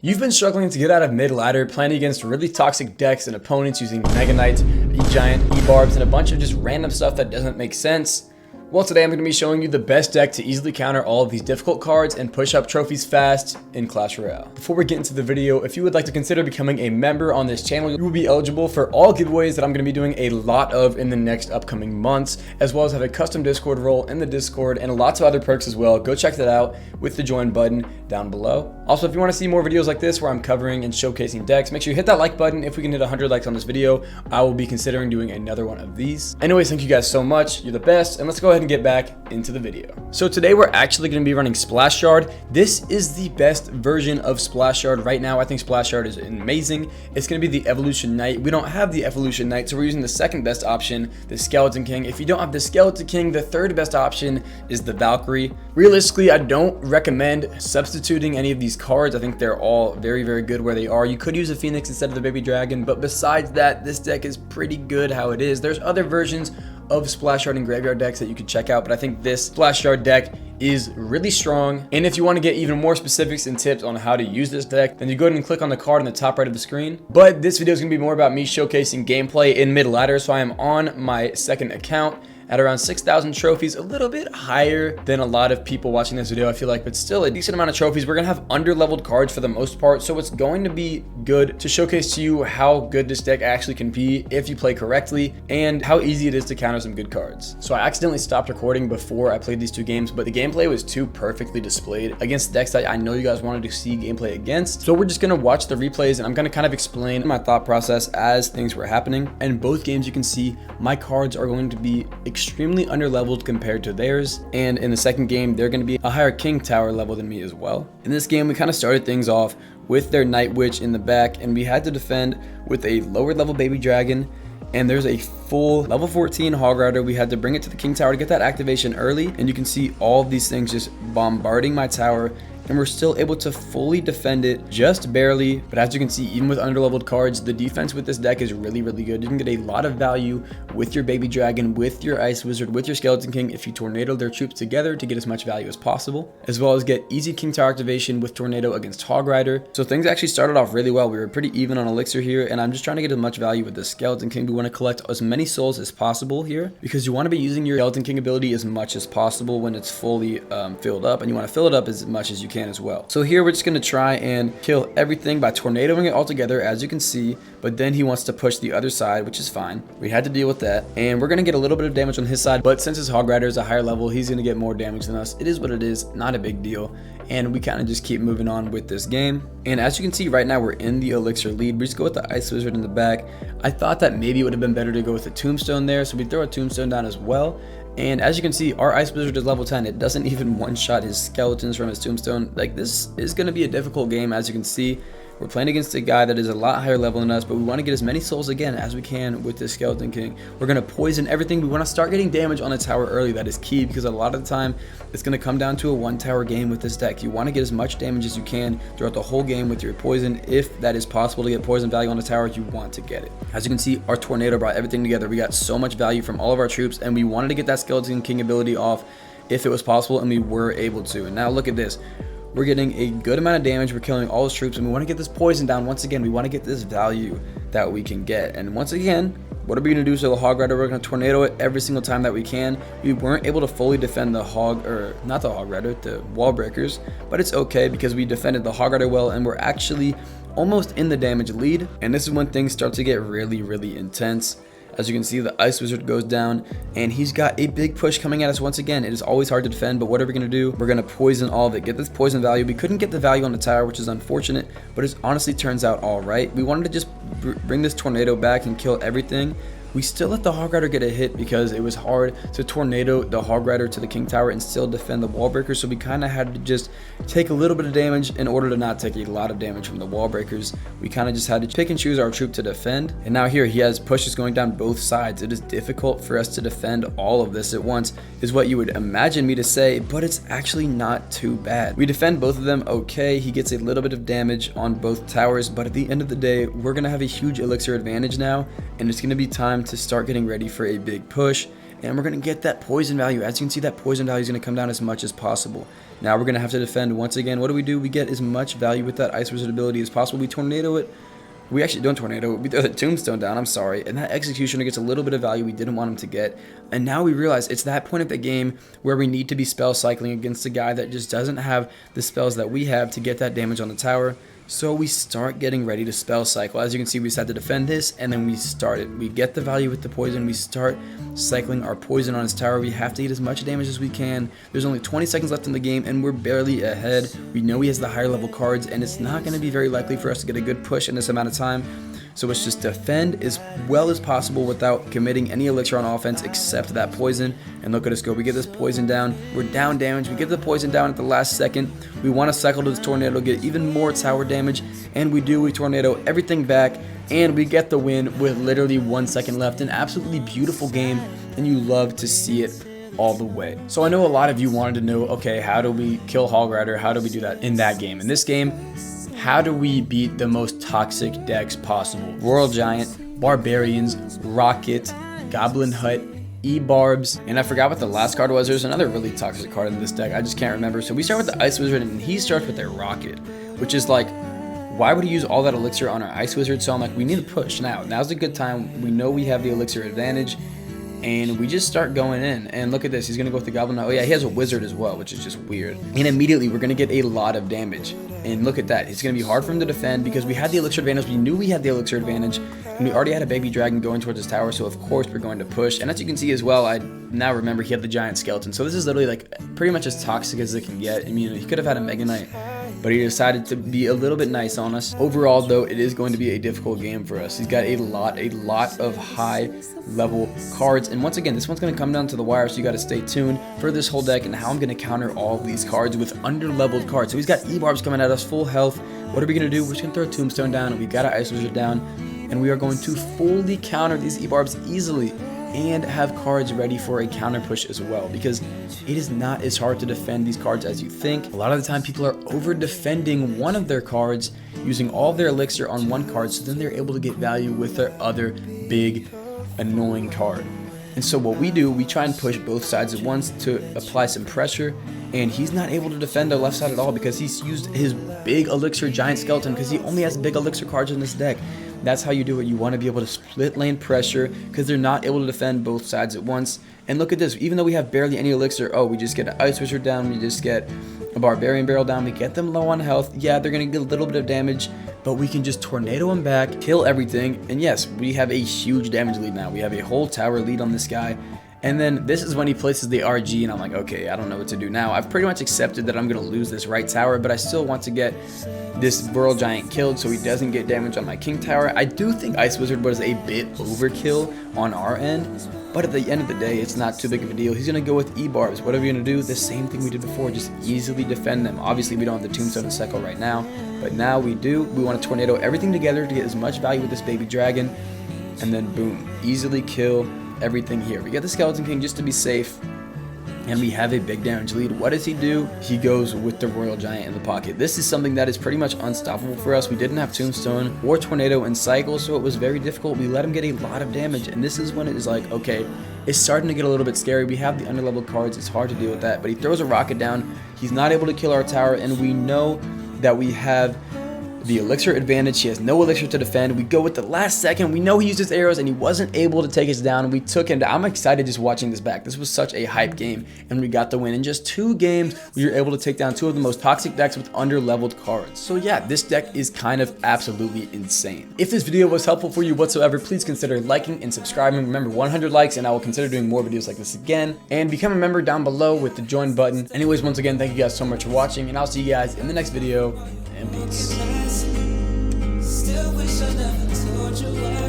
You've been struggling to get out of mid-ladder, playing against really toxic decks and opponents using Mega Knights, E-Giant, E-Barbs, and a bunch of just random stuff that doesn't make sense. Well, today I'm going to be showing you the best deck to easily counter all of these difficult cards and push up trophies fast in Clash Royale. Before we get into the video, if you would like to consider becoming a member on this channel, you will be eligible for all giveaways that I'm going to be doing a lot of in the next upcoming months, as well as have a custom Discord role in the Discord and lots of other perks as well. Go check that out with the join button down below. Also, if you want to see more videos like this where I'm covering and showcasing decks, make sure you hit that like button. If we can hit 100 likes on this video, I will be considering doing another one of these. Anyways, thank you guys so much. You're the best. And let's go ahead and get back into the video. So today we're actually going to be running Splash Shard. This is the best version of Splash Shard right now. I think Splash Shard is amazing. It's going to be the Evolution Knight. We don't have the Evolution Knight, so we're using the second best option, the Skeleton King. If you don't have the Skeleton King, the third best option is the Valkyrie. Realistically, I don't recommend substituting any of these cards. I think they're all very, very good where they are. You could use a Phoenix instead of the Baby Dragon, but besides that, this deck is pretty good how it is. There's other versions of Splash Shard and Graveyard decks that you could check out, but I think this Splash Shard deck is really strong. And if you want to get even more specifics and tips on how to use this deck, then you go ahead and click on the card in the top right of the screen. But this video is going to be more about me showcasing gameplay in mid-ladder, so I am on my second account at around 6,000 trophies, a little bit higher than a lot of people watching this video, I feel like, but still a decent amount of trophies. We're gonna have under-leveled cards for the most part, so it's going to be good to showcase to you how good this deck actually can be if you play correctly, and how easy it is to counter some good cards. So I accidentally stopped recording before I played these two games, but the gameplay was too perfectly displayed against decks that I know you guys wanted to see gameplay against. So we're just gonna watch the replays, and I'm gonna kind of explain my thought process as things were happening. And in both games, you can see my cards are going to be extremely underleveled compared to theirs, and in the second game they're going to be a higher king tower level than me as well. In this game we kind of started things off with their Night Witch in the back, and we had to defend with a lower level Baby Dragon, and there's a full level 14 Hog Rider. We had to bring it to the king tower to get that activation early, and you can see all of these things just bombarding my tower, and we're still able to fully defend it just barely. But as you can see, even with underleveled cards, the defense with this deck is really, really good. You can get a lot of value with your Baby Dragon, with your Ice Wizard, with your Skeleton King if you tornado their troops together to get as much value as possible, as well as get easy king tower activation with Tornado against Hog Rider. So things actually started off really well. We were pretty even on elixir here, and I'm just trying to get as much value with the Skeleton King. We want to collect as many souls as possible here, because you want to be using your Skeleton King ability as much as possible when it's fully filled up, and you want to fill it up as much as you can as well. So here we're just going to try and kill everything by tornadoing it all together, as you can see, but then he wants to push the other side, which is fine. We had to deal with that, and we're going to get a little bit of damage on his side, but since his Hog Rider is a higher level, he's going to get more damage than us. It is what it is, not a big deal, and we kind of just keep moving on with this game. And as you can see right now, we're in the elixir lead. We just go with the Ice Wizard in the back. I thought that maybe it would have been better to go with a Tombstone there, so we throw a Tombstone down as well. And as you can see, our Ice Wizard is level 10. It doesn't even one-shot his skeletons from his Tombstone. Like, this is going to be a difficult game. As you can see, we're playing against a guy that is a lot higher level than us, but we want to get as many souls again as we can with this Skeleton King. We're going to poison everything. We want to start getting damage on the tower early. That is key, because a lot of the time it's going to come down to a one tower game with this deck. You want to get as much damage as you can throughout the whole game with your poison. If that is possible to get poison value on the tower, you want to get it. As you can see, our Tornado brought everything together. We got so much value from all of our troops, and we wanted to get that Skeleton King ability off if it was possible, and we were able to. And now look at this. We're getting a good amount of damage. We're killing all his troops, and we want to get this poison down. Once again, we want to get this value that we can get. And once again, what are we going to do? So the Hog Rider, we're going to tornado it every single time that we can. We weren't able to fully defend the Hog, or not the Hog Rider, the Wall Breakers, but it's okay because we defended the Hog Rider well, and we're actually almost in the damage lead. And this is when things start to get really, really intense. As you can see, the Ice Wizard goes down, and he's got a big push coming at us once again. It is always hard to defend, but what are we going to do? We're going to poison all of it, get this poison value. We couldn't get the value on the tower, which is unfortunate, but it honestly turns out all right. We wanted to just bring this tornado back and kill everything. We still let the Hog Rider get a hit because it was hard to tornado the Hog Rider to the King Tower and still defend the Wall Breakers. So we kind of had to just take a little bit of damage in order to not take a lot of damage from the Wall Breakers. We kind of just had to pick and choose our troop to defend. And now here he has pushes going down both sides. It is difficult for us to defend all of this at once, is what you would imagine me to say, but it's actually not too bad. We defend both of them okay. He gets a little bit of damage on both towers, but at the end of the day, we're going to have a huge elixir advantage now, and it's going to be time to start getting ready for a big push. and we're going to get that poison value. As you can see, that poison value is going to come down as much as possible. Now we're going to have to defend once again. What do? We get as much value with that Ice Wizard ability as possible. We tornado it. We actually don't tornado it. We throw the tombstone down, I'm sorry. And that executioner gets a little bit of value we didn't want him to get. And now we realize it's that point of the game where we need to be spell cycling against a guy that just doesn't have the spells that we have to get that damage on the tower. So we start getting ready to spell cycle. As you can see, we just had to defend this, and then we start it. We get the value with the poison. We start cycling our poison on his tower. We have to get as much damage as we can. There's only 20 seconds left in the game, and we're barely ahead. We know he has the higher level cards, and it's not going to be very likely for us to get a good push in this amount of time. So let's just defend as well as possible without committing any elixir on offense except that poison. And look at us go. We get this poison down. We're down damage. We get the poison down at the last second. We want to cycle to this tornado, get even more tower damage. And we do. We tornado everything back. And we get the win with literally 1 second left. An absolutely beautiful game. And you love to see it all the way. So I know a lot of you wanted to know, okay, how do we kill Hog Rider? How do we do that in that game? In this game, how do we beat the most toxic decks possible? Royal Giant, Barbarians, Rocket, Goblin Hut, E-Barbs, and I forgot what the last card was. There's another really toxic card in this deck. I just can't remember. So we start with the Ice Wizard, and he starts with a Rocket, which is like, why would he use all that elixir on our Ice Wizard? So I'm like, we need to push now. Now's a good time. We know we have the elixir advantage, and we just start going in. And look at this. He's going to go with the Goblin Hut. Oh yeah, he has a Wizard as well, which is just weird. And immediately, we're going to get a lot of damage. And look at that. It's going to be hard for him to defend because we had the elixir advantage. We knew we had the elixir advantage. And we already had a baby dragon going towards his tower. So, of course, we're going to push. And as you can see as well, I now remember he had the giant skeleton. So this is literally like pretty much as toxic as it can get. I mean, he could have had a Mega Knight, but he decided to be a little bit nice on us. Overall, though, it is going to be a difficult game for us. He's got a lot of high-level cards. And once again, this one's going to come down to the wire, so you got to stay tuned for this whole deck and how I'm going to counter all of these cards with under-leveled cards. So he's got E-Barbs coming at us full health. What are we going to do? We're just going to throw a Tombstone down, and we got our Ice Wizard down, and we are going to fully counter these E-Barbs easily and have cards ready for a counter push as well, because it is not as hard to defend these cards as you think. A lot of the time people are over defending one of their cards, using all of their elixir on one card, so then they're able to get value with their other big annoying card. And so what we do, we try and push both sides at once to apply some pressure, and he's not able to defend the left side at all because he's used his big elixir giant skeleton because he only has big elixir cards in this deck. That's how you do it. You want to be able to split lane pressure because they're not able to defend both sides at once. And look at this. Even though we have barely any elixir, oh, we just get an Ice Wizard down. We just get a Barbarian Barrel down. We get them low on health. Yeah, they're going to get a little bit of damage, but we can just tornado them back, kill everything. And yes, we have a huge damage lead now. We have a whole tower lead on this guy. And then this is when he places the RG, and I'm like, okay, I don't know what to do now. I've pretty much accepted that I'm going to lose this right tower, but I still want to get this Royal Giant killed so he doesn't get damage on my King Tower. I do think Ice Wizard was a bit overkill on our end, but at the end of the day, it's not too big of a deal. He's going to go with E-Barbs. What are we going to do? The same thing we did before, just easily defend them. Obviously, we don't have the Tombstone and Cycle right now, but now we do. We want to tornado everything together to get as much value with this baby dragon, and then boom, easily kill everything here. We get the Skeleton King just to be safe, and we have a big damage lead. What does he do? He goes with the Royal Giant in the pocket. This is something that is pretty much unstoppable for us. We didn't have Tombstone or Tornado and Cycle, so it was very difficult. We let him get a lot of damage, and this is when it is like, okay, it's starting to get a little bit scary. We have the underleveled cards. It's hard to deal with that, but he throws a rocket down. He's not able to kill our tower, and we know that we have the elixir advantage. He has no elixir to defend. We go with the last second. We know he used his arrows and he wasn't able to take us down. We took him down. I'm excited just watching this back. This was such a hype game, and we got the win. In just 2 games, we were able to take down 2 of the most toxic decks with under-leveled cards. So yeah, this deck is kind of absolutely insane. If this video was helpful for you whatsoever, please consider liking and subscribing. Remember, 100 likes and I will consider doing more videos like this again. And become a member down below with the join button. Anyways, once again, thank you guys so much for watching, and I'll see you guys in the next video, and peace. Still wish I never told you why.